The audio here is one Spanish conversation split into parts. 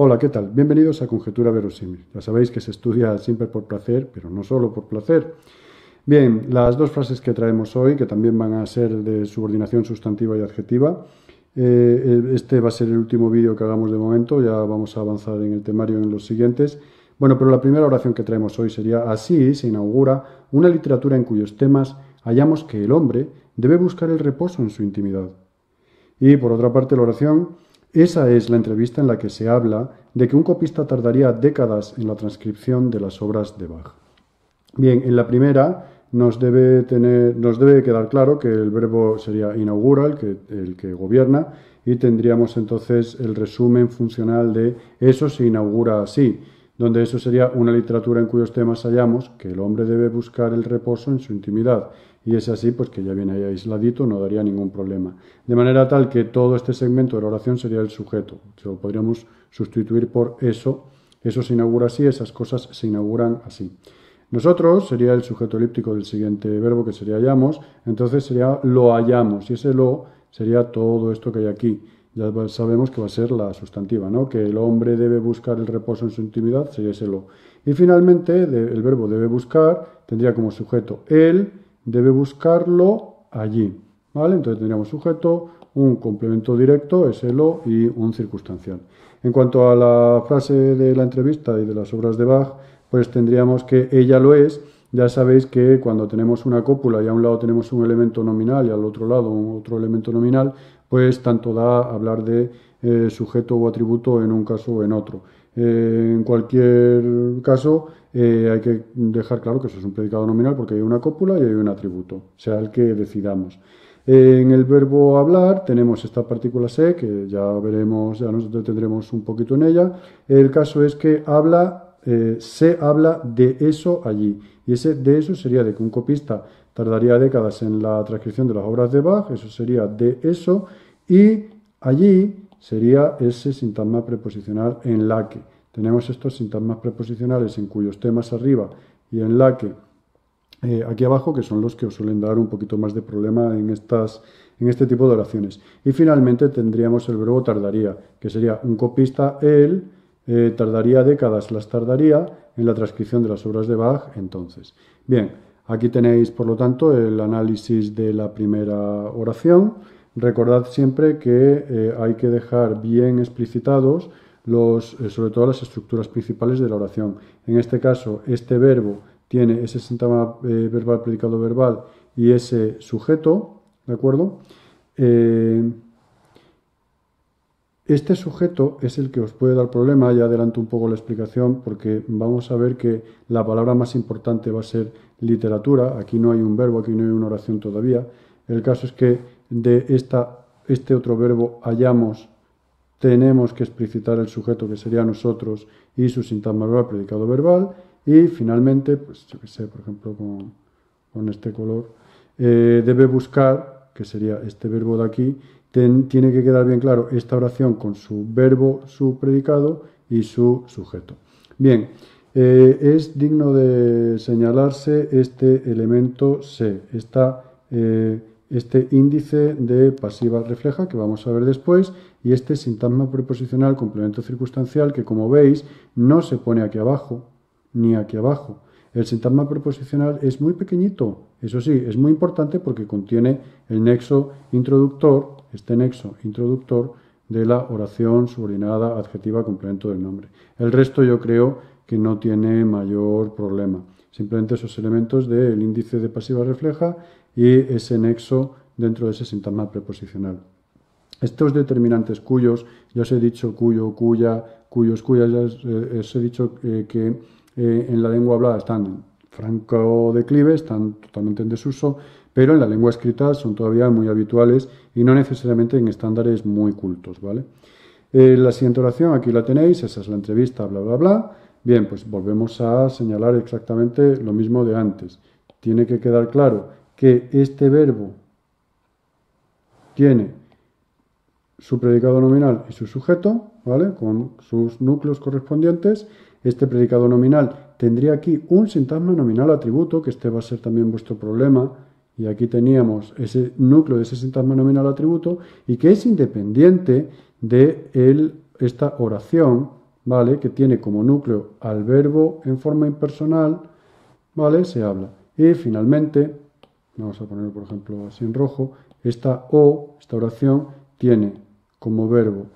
Hola, ¿qué tal? Bienvenidos a Conjetura Verosímil. Ya sabéis que se estudia siempre por placer, pero no solo por placer. Bien, las dos frases que traemos hoy, que también van a ser de subordinación sustantiva y adjetiva, este va a ser el último vídeo que hagamos de momento, ya vamos a avanzar en el temario en los siguientes. Bueno, pero la primera oración que traemos hoy sería: así se inaugura una literatura en cuyos temas hallamos que el hombre debe buscar el reposo en su intimidad. Y por otra parte, la oración: esa es la entrevista en la que se habla de que un copista tardaría décadas en la transcripción de las obras de Bach. Bien, en la primera nos debe quedar claro que el verbo sería inaugura, el que gobierna, y tendríamos entonces el resumen funcional de eso se inaugura así, donde eso sería una literatura en cuyos temas hallamos que el hombre debe buscar el reposo en su intimidad. Y es así, pues que ya viene ahí aisladito, no daría ningún problema. De manera tal que todo este segmento de la oración sería el sujeto. Lo podríamos sustituir por eso. Eso se inaugura así, esas cosas se inauguran así. Nosotros sería el sujeto elíptico del siguiente verbo, que sería hallamos. Entonces sería lo hallamos. Y ese lo sería todo esto que hay aquí. Ya sabemos que va a ser la sustantiva, ¿no? Que el hombre debe buscar el reposo en su intimidad, sería ese lo. Y finalmente, el verbo debe buscar tendría como sujeto él, debe buscarlo allí, ¿vale? Entonces tendríamos sujeto, un complemento directo, ese lo, y un circunstancial. En cuanto a la frase de la entrevista y de las obras de Bach, pues tendríamos que ella lo es. Ya sabéis que cuando tenemos una cópula y a un lado tenemos un elemento nominal y al otro lado otro elemento nominal, pues tanto da hablar de sujeto o atributo en un caso o en otro. En cualquier caso, hay que dejar claro que eso es un predicado nominal porque hay una cópula y hay un atributo, sea el que decidamos. En el verbo hablar tenemos esta partícula se, que ya veremos, ya nos detendremos un poquito en ella. El caso es que se habla de eso allí. Y ese de eso sería de que un copista tardaría décadas en la transcripción de las obras de Bach, eso sería de eso, y allí sería ese sintagma preposicional en la que. Tenemos estos sintagmas preposicionales en cuyos temas arriba y en la que aquí abajo, que son los que os suelen dar un poquito más de problema en este tipo de oraciones. Y finalmente tendríamos el verbo tardaría, que sería un copista, él, tardaría décadas, las tardaría en la transcripción de las obras de Bach, entonces. Bien, aquí tenéis, por lo tanto, el análisis de la primera oración. Recordad siempre que hay que dejar bien explicitados sobre todo las estructuras principales de la oración. En este caso, este verbo tiene ese sintagma verbal, predicado verbal y ese sujeto, ¿de acuerdo? Este sujeto es el que os puede dar problema, ya adelanto un poco la explicación, porque vamos a ver que la palabra más importante va a ser literatura. Aquí no hay un verbo, aquí no hay una oración todavía. El caso es que de este otro verbo hallamos, tenemos que explicitar el sujeto, que sería nosotros, y su sintagma verbal, predicado verbal. Y finalmente, pues yo que sé, por ejemplo, con este color, debe buscar, que sería este verbo de aquí. Tiene que quedar bien claro esta oración con su verbo, su predicado y su sujeto. Bien, es digno de señalarse este elemento se, este índice de pasiva refleja que vamos a ver después, y este sintagma preposicional complemento circunstancial que, como veis, no se pone aquí abajo ni aquí abajo. El sintagma preposicional es muy pequeñito, eso sí, es muy importante porque contiene el nexo introductor, este nexo introductor de la oración subordinada adjetiva complemento del nombre. El resto yo creo que no tiene mayor problema. Simplemente esos elementos del índice de pasiva refleja y ese nexo dentro de ese sintagma preposicional. Estos determinantes cuyos, ya os he dicho cuyo, cuya, cuyos, cuyas, ya os he dicho que en la lengua hablada están en franco declive, están totalmente en desuso, pero en la lengua escrita son todavía muy habituales y no necesariamente en estándares muy cultos, ¿vale? La siguiente oración, aquí la tenéis, esa es la entrevista, bla, bla, bla. Bien, pues volvemos a señalar exactamente lo mismo de antes. Tiene que quedar claro que este verbo tiene su predicado nominal y su sujeto, ¿vale? Con sus núcleos correspondientes. Este predicado nominal tendría aquí un sintagma nominal atributo, que este va a ser también vuestro problema, y aquí teníamos ese núcleo de ese sintagma nominal atributo, y que es independiente de esta oración ¿vale?, que tiene como núcleo al verbo en forma impersonal, ¿vale?, se habla. Y finalmente, vamos a ponerlo por ejemplo así en rojo, esta oración, tiene como verbo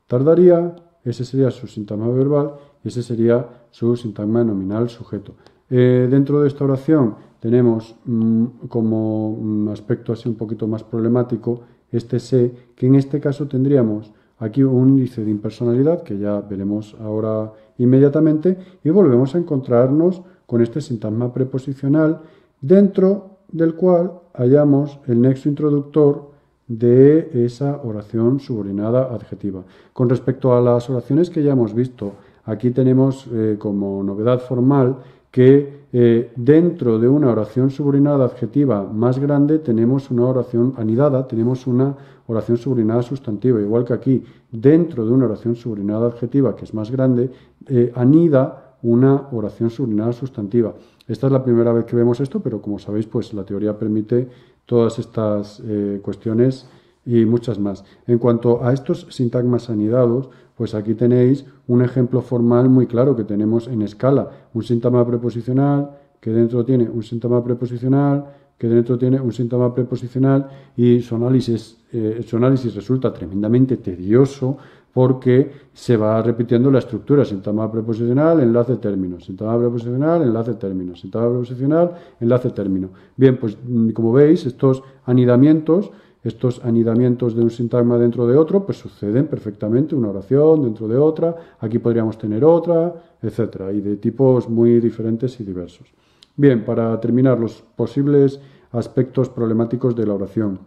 tardaría, ese sería su sintagma verbal y ese sería su sintagma nominal sujeto. Dentro de esta oración tenemos como un aspecto así un poquito más problemático este se, que en este caso tendríamos aquí un índice de impersonalidad, que ya veremos ahora inmediatamente, y volvemos a encontrarnos con este sintagma preposicional, dentro del cual hallamos el nexo introductor de esa oración subordinada adjetiva. Con respecto a las oraciones que ya hemos visto, aquí tenemos como novedad formal que dentro de una oración subordinada adjetiva más grande tenemos una oración anidada, tenemos una oración subordinada sustantiva, igual que aquí dentro de una oración subordinada adjetiva que es más grande, anida una oración subordinada sustantiva. Esta es la primera vez que vemos esto, pero como sabéis, pues la teoría permite todas estas cuestiones y muchas más. En cuanto a estos sintagmas anidados, pues aquí tenéis un ejemplo formal muy claro que tenemos en escala. Un sintagma preposicional que dentro tiene un sintagma preposicional, que dentro tiene un sintagma preposicional, y su análisis resulta tremendamente tedioso porque se va repitiendo la estructura: sintagma preposicional, enlace término, sintagma preposicional, enlace término, sintagma preposicional, enlace término. Bien, pues como veis, estos anidamientos de un sintagma dentro de otro, pues suceden perfectamente, una oración dentro de otra, aquí podríamos tener otra, etcétera, y de tipos muy diferentes y diversos. Bien, para terminar, los posibles aspectos problemáticos de la oración.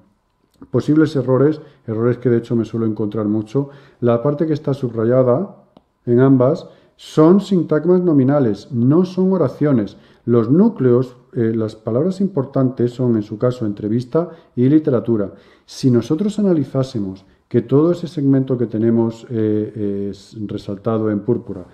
Posibles errores que de hecho me suelo encontrar mucho. La parte que está subrayada en ambas son sintagmas nominales, no son oraciones. Los núcleos, las palabras importantes son en su caso entrevista y literatura. Si nosotros analizásemos que todo ese segmento que tenemos resaltado en púrpura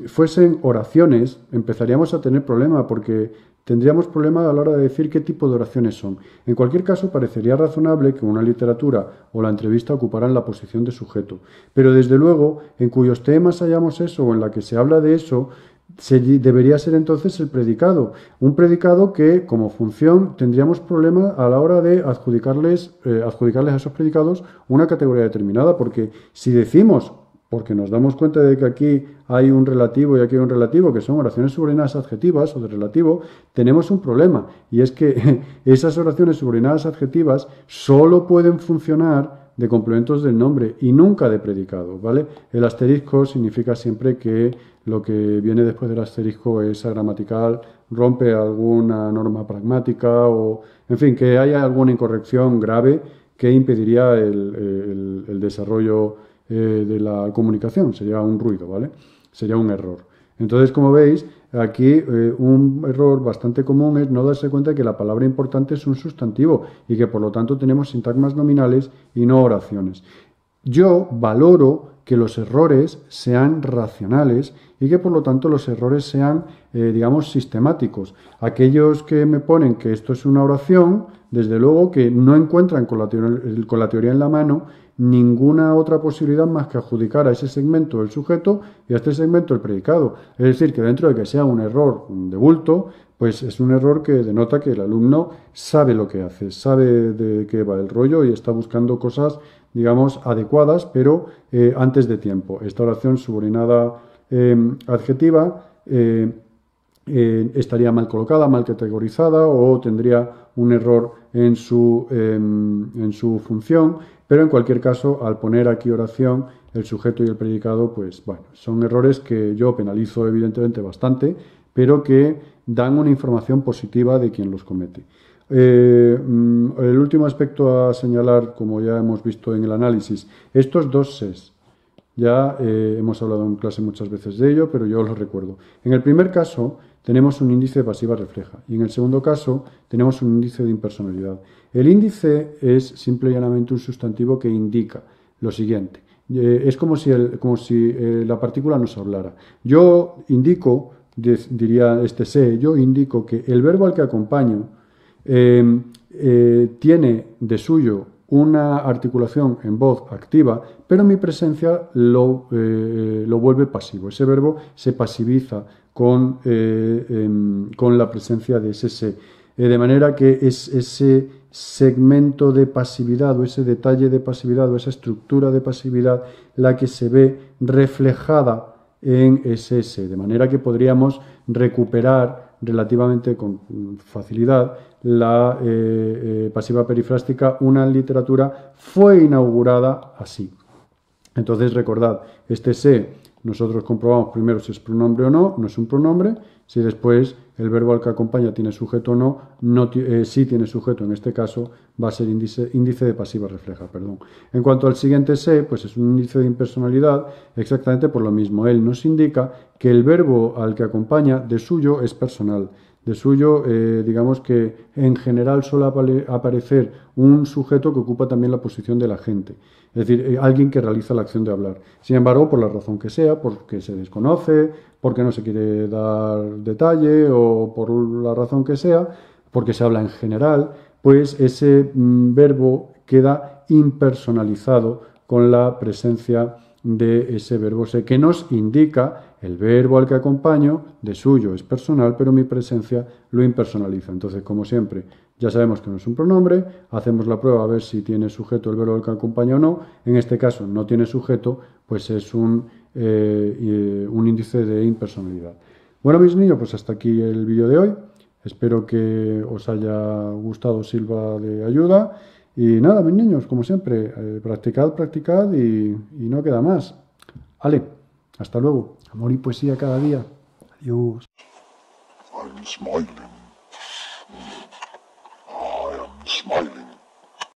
fuesen oraciones, empezaríamos a tener problema porque tendríamos problema a la hora de decir qué tipo de oraciones son. En cualquier caso, parecería razonable que una literatura o la entrevista ocuparan la posición de sujeto. Pero desde luego, en cuyos temas hallamos eso o en la que se habla de eso, debería ser entonces el predicado. Un predicado que, como función, tendríamos problema a la hora de adjudicarles a esos predicados una categoría determinada, porque si decimos, porque nos damos cuenta de que aquí hay un relativo y aquí hay un relativo, que son oraciones subordinadas adjetivas o de relativo, tenemos un problema, y es que esas oraciones subordinadas adjetivas solo pueden funcionar de complementos del nombre y nunca de predicado, ¿vale? El asterisco significa siempre que lo que viene después del asterisco es agramatical, rompe alguna norma pragmática o, en fin, que haya alguna incorrección grave que impediría el desarrollo de la comunicación. Sería un ruido, ¿vale? Sería un error. Entonces, como veis, aquí un error bastante común es no darse cuenta de que la palabra importante es un sustantivo y que por lo tanto tenemos sintagmas nominales y no oraciones. Yo valoro que los errores sean racionales y que por lo tanto los errores sean, digamos, sistemáticos. Aquellos que me ponen que esto es una oración, desde luego que no encuentran con la teoría en la mano ninguna otra posibilidad más que adjudicar a ese segmento el sujeto y a este segmento el predicado. Es decir, que dentro de que sea un error de bulto, pues es un error que denota que el alumno sabe lo que hace, sabe de qué va el rollo y está buscando cosas, digamos, adecuadas, pero antes de tiempo. Esta oración subordinada adjetiva estaría mal colocada, mal categorizada o tendría un error en su función, pero en cualquier caso, al poner aquí oración, el sujeto y el predicado, pues bueno, son errores que yo penalizo evidentemente bastante, pero que dan una información positiva de quien los comete. El último aspecto a señalar, como ya hemos visto en el análisis, estos dos ses. Ya hemos hablado en clase muchas veces de ello, pero yo os lo recuerdo. En el primer caso tenemos un índice de pasiva refleja y en el segundo caso tenemos un índice de impersonalidad. El índice es simple y llanamente un sustantivo que indica lo siguiente. Es como si la partícula nos hablara. Yo indico, diría este se, yo indico que el verbo al que acompaño tiene de suyo una articulación en voz activa, pero mi presencia lo vuelve pasivo. Ese verbo se pasiviza con la presencia de ese se. De manera que es ese segmento de pasividad o ese detalle de pasividad o esa estructura de pasividad la que se ve reflejada en ese se. De manera que podríamos recuperar relativamente con facilidad la pasiva perifrástica. Una literatura fue inaugurada así. Entonces recordad, este se nosotros comprobamos primero si es pronombre o no, no es un pronombre. Si después el verbo al que acompaña tiene sujeto o no, si tiene sujeto, en este caso va a ser índice de pasiva refleja, perdón. En cuanto al siguiente se, pues es un índice de impersonalidad exactamente por lo mismo. Él nos indica que el verbo al que acompaña de suyo es personal. De suyo, digamos que en general suele aparecer un sujeto que ocupa también la posición del agente, es decir, alguien que realiza la acción de hablar. Sin embargo, por la razón que sea, porque se desconoce, porque no se quiere dar detalle o por la razón que sea, porque se habla en general, pues ese verbo queda impersonalizado con la presencia de ese verbo se, que nos indica el verbo al que acompaño, de suyo es personal, pero mi presencia lo impersonaliza. Entonces, como siempre, ya sabemos que no es un pronombre, hacemos la prueba a ver si tiene sujeto el verbo al que acompaña o no. En este caso no tiene sujeto, pues es un índice de impersonalidad. Bueno, mis niños, pues hasta aquí el vídeo de hoy. Espero que os haya gustado, sirva de ayuda. Y nada, mis niños, como siempre, practicad, practicad y no queda más. Ale, hasta luego. Amor y poesía cada día. Adiós. I'm smiling.